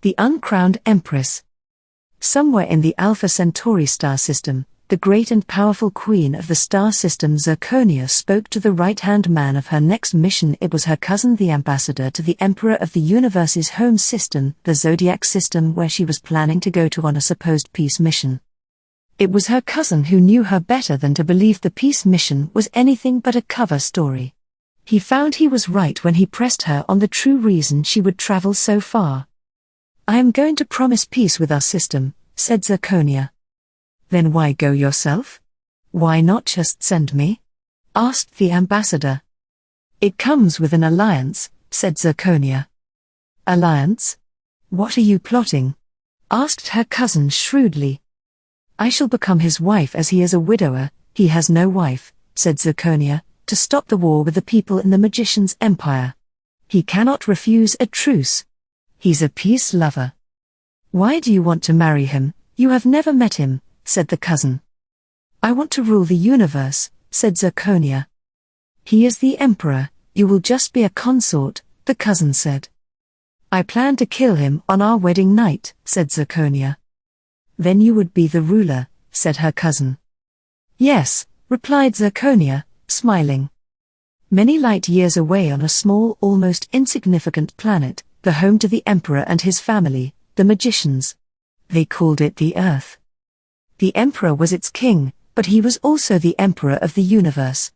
The Uncrowned Empress. Somewhere in the Alpha Centauri star system, the great and powerful queen of the star system Zirconia spoke to the right-hand man of her next mission. It was her cousin, the ambassador to the Emperor of the Universe's home system, the Zodiac system, where she was planning to go to on a supposed peace mission. It was her cousin who knew her better than to believe the peace mission was anything but a cover story. He found he was right when he pressed her on the true reason she would travel so far. "I am going to promise peace with our system," said Zirconia. "Then why go yourself? Why not just send me?" asked the ambassador. "It comes with an alliance," said Zirconia. "Alliance? What are you plotting?" asked her cousin shrewdly. "I shall become his wife, as he is a widower." "He has no wife," said Zirconia, "to stop the war with the people in the magician's empire. He cannot refuse a truce. He's a peace lover." "Why do you want to marry him? You have never met him," said the cousin. "I want to rule the universe," said Zirconia. "He is the emperor, you will just be a consort," the cousin said. "I plan to kill him on our wedding night," said Zirconia. "Then you would be the ruler," said her cousin. "Yes," replied Zirconia, smiling. Many light years away on a small, almost insignificant planet, the home to the emperor and his family, the magicians. They called it the Earth. The emperor was its king, but he was also the emperor of the universe.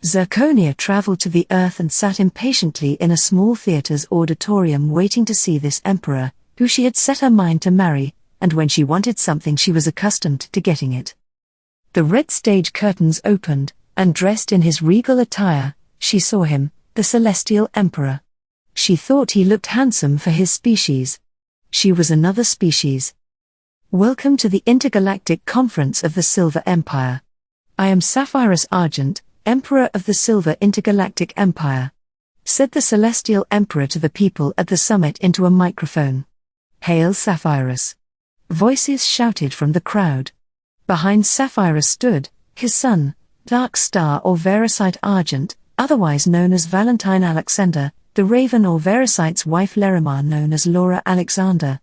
Zirconia traveled to the Earth and sat impatiently in a small theater's auditorium waiting to see this emperor, who she had set her mind to marry, and when she wanted something she was accustomed to getting it. The red stage curtains opened, and dressed in his regal attire, she saw him, the celestial emperor. She thought he looked handsome for his species. She was another species. "Welcome to the intergalactic conference of the Silver Empire. I am Sapphirus Argent, Emperor of the Silver Intergalactic Empire," said the celestial emperor to the people at the summit into a microphone. "Hail Sapphirus!" Voices shouted from the crowd. Behind Sapphirus stood his son, Dark Star or Verisite Argent, otherwise known as Valentine Alexander, the Raven or Verisite's wife Larimar, known as Laura Alexander.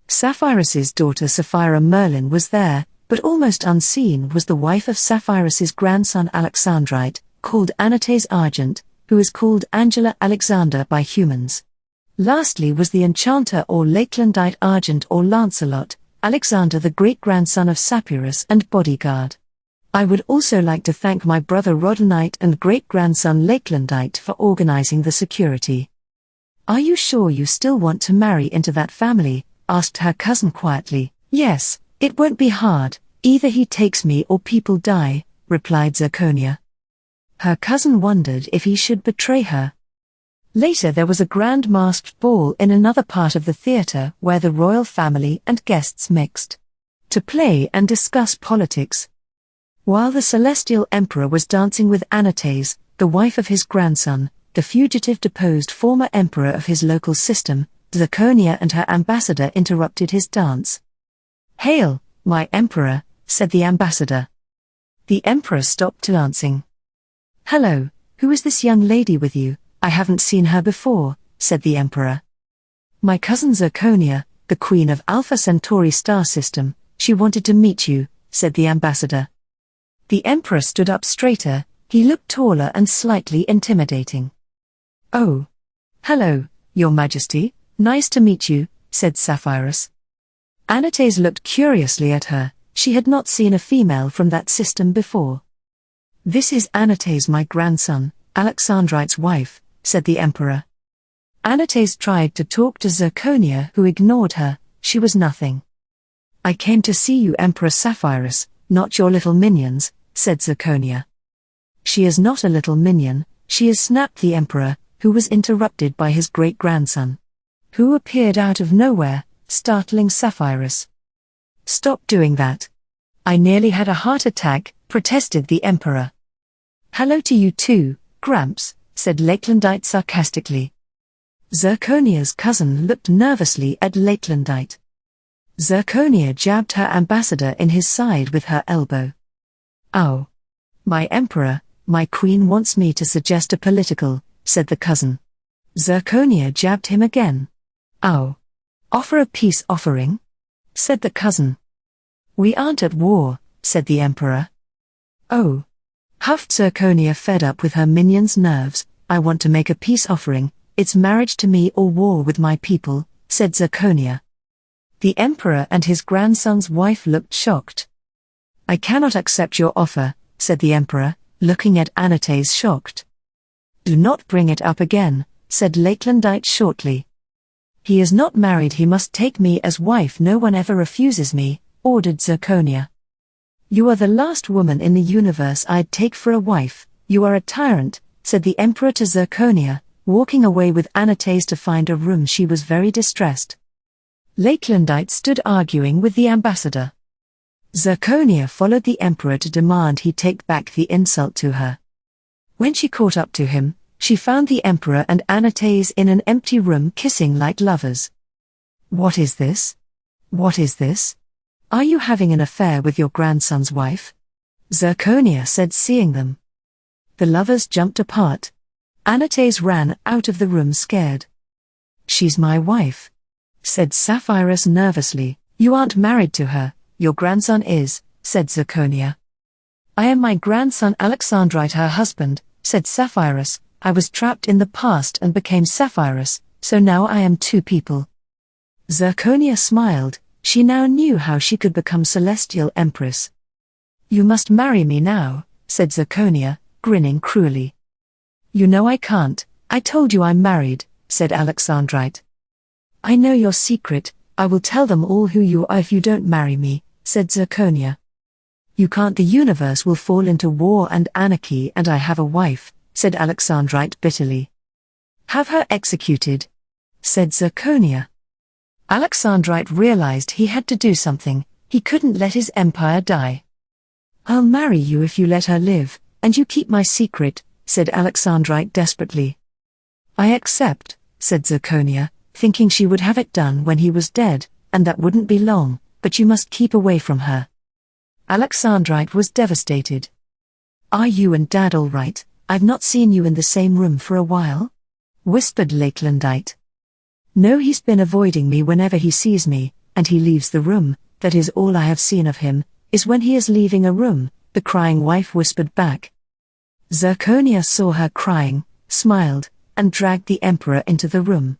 Sapphirus's daughter Sapphira Merlin was there, but almost unseen was the wife of Sapphirus's grandson Alexandrite, called Anates Argent, who is called Angela Alexander by humans. Lastly was the enchanter or Lakelandite Argent or Lancelot, Alexander the great-grandson of Sapphirus and bodyguard. "I would also like to thank my brother Rodonite and great-grandson Lakelandite for organizing the security." "Are you sure you still want to marry into that family?" asked her cousin quietly. "Yes, it won't be hard, either he takes me or people die," replied Zirconia. Her cousin wondered if he should betray her. Later there was a grand masked ball in another part of the theater where the royal family and guests mixed to play and discuss politics. While the celestial emperor was dancing with Anates, the wife of his grandson, the fugitive deposed former emperor of his local system, Zirconia and her ambassador interrupted his dance. "Hail, my emperor," said the ambassador. The emperor stopped dancing. "Hello, who is this young lady with you? I haven't seen her before," said the emperor. "My cousin Zirconia, the queen of Alpha Centauri star system. She wanted to meet you," said the ambassador. The emperor stood up straighter. He looked taller and slightly intimidating. "Oh. Hello, your majesty, nice to meet you," said Sapphirus. Anates looked curiously at her. She had not seen a female from that system before. "This is Anates, my grandson, Alexandrite's wife," said the emperor. Anates tried to talk to Zirconia, who ignored her. She was nothing. "I came to see you, Emperor Sapphirus, not your little minions," said Zirconia. "She is not a little minion, she is," snapped the emperor, who was interrupted by his great-grandson, who appeared out of nowhere, startling Sapphirus. "Stop doing that. I nearly had a heart attack," protested the emperor. "Hello to you too, Gramps," said Lakelandite sarcastically. Zirconia's cousin looked nervously at Lakelandite. Zirconia jabbed her ambassador in his side with her elbow. "Ow. My emperor, my queen wants me to suggest a political," said the cousin. Zirconia jabbed him again. "Ow. Offer a peace offering? Said the cousin. We aren't at war, said the emperor. Oh, huffed Zirconia, fed up with her minion's nerves. I want to make a peace offering. It's marriage to me or war with my people, said Zirconia. The emperor and his grandson's wife looked shocked. I cannot accept your offer, said the emperor, looking at Anates shocked. Do not bring it up again, said Lakelandite shortly. He is not married, he must take me as wife. No one ever refuses me, ordered Zirconia. You are the last woman in the universe I'd take for a wife. You are a tyrant, said the emperor to Zirconia, walking away with Anates to find a room. She was very distressed. Lakelandite stood arguing with the ambassador. Zirconia followed the emperor to demand he take back the insult to her. When she caught up to him, she found the emperor and Anates in an empty room kissing like lovers. What is this? What is this? Are you having an affair with your grandson's wife? Zirconia said, seeing them. The lovers jumped apart. Anates ran out of the room scared. She's my wife, said Sapphirus nervously. You aren't married to her, your grandson is, said Zirconia. I am my grandson Alexandrite, her husband, said Sapphirus. I was trapped in the past and became Sapphirus, so now I am two people. Zirconia smiled. She now knew how she could become Celestial Empress. You must marry me now, said Zirconia, grinning cruelly. You know I can't. I told you I'm married, said Alexandrite. I know your secret. I will tell them all who you are if you don't marry me, said Zirconia. You can't. The universe will fall into war and anarchy, and I have a wife, said Alexandrite bitterly. Have her executed, said Zirconia. Alexandrite realized he had to do something. He couldn't let his empire die. I'll marry you if you let her live, and you keep my secret, said Alexandrite desperately. I accept, said Zirconia, thinking she would have it done when he was dead, and that wouldn't be long, but you must keep away from her. Alexandrite was devastated. Are you and Dad all right? I've not seen you in the same room for a while, whispered Lakelandite. No, he's been avoiding me whenever he sees me, and he leaves the room. That is all I have seen of him, is when he is leaving a room, the crying wife whispered back. Zirconia saw her crying, smiled, and dragged the emperor into the room.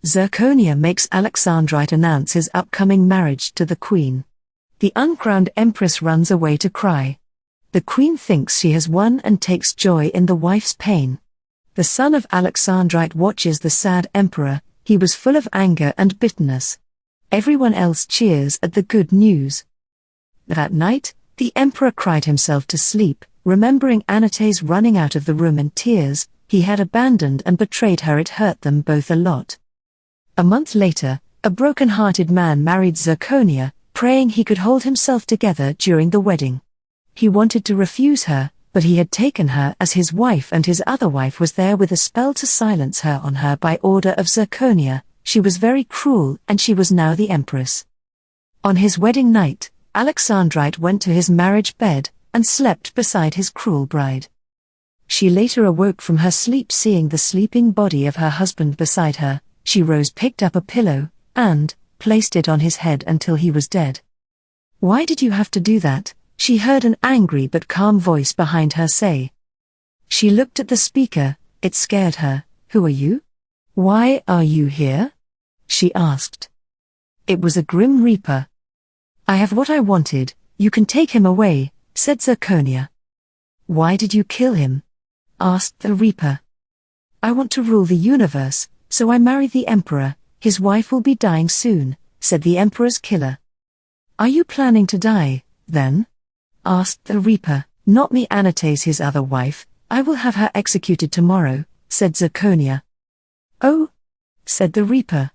Zirconia makes Alexandrite announce his upcoming marriage to the queen. The uncrowned empress runs away to cry. The queen thinks she has won and takes joy in the wife's pain. The son of Alexandrite watches the sad emperor. He was full of anger and bitterness. Everyone else cheers at the good news. That night, the emperor cried himself to sleep, remembering Anates running out of the room in tears. He had abandoned and betrayed her. It hurt them both a lot. A month later, a broken-hearted man married Zirconia, praying he could hold himself together during the wedding. He wanted to refuse her, but he had taken her as his wife, and his other wife was there with a spell to silence her on her by order of Zirconia. She was very cruel, and she was now the empress. On his wedding night, Alexandrite went to his marriage bed, and slept beside his cruel bride. She later awoke from her sleep seeing the sleeping body of her husband beside her. She rose, picked up a pillow, and placed it on his head until he was dead. Why did you have to do that? She heard an angry but calm voice behind her say. She looked at the speaker. It scared her. Who are you? Why are you here? She asked. It was a Grim Reaper. I have what I wanted. You can take him away, said Zirconia. Why did you kill him? Asked the Reaper. I want to rule the universe, so I married the emperor. His wife will be dying soon, said the emperor's killer. Are you planning to die, then? Asked the Reaper. Not me, Anates, his other wife. I will have her executed tomorrow, said Zirconia. Oh, said the Reaper.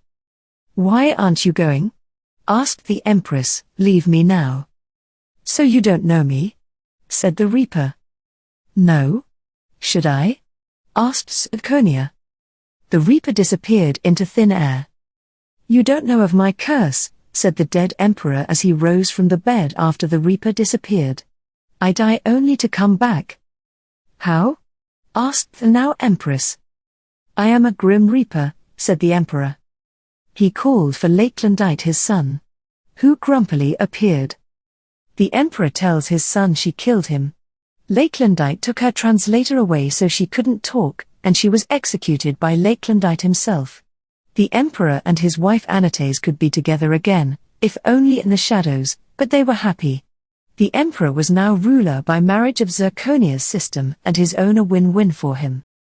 Why aren't you going? Asked the empress. Leave me now. So you don't know me? Said the Reaper. No. Should I? Asked Zirconia. The Reaper disappeared into thin air. You don't know of my curse, said the dead emperor as he rose from the bed after the Reaper disappeared. I die only to come back. How? Asked the now empress. I am a Grim Reaper, said the emperor. He called for Lakelandite his son, who grumpily appeared. The Emperor tells his son she killed him. Lakelandite took her translator away so she couldn't talk, and she was executed by Lakelandite himself. The Emperor and his wife Anates could be together again, if only in the shadows, but they were happy. The Emperor was now ruler by marriage of Zirconia's system, and his own a win-win for him.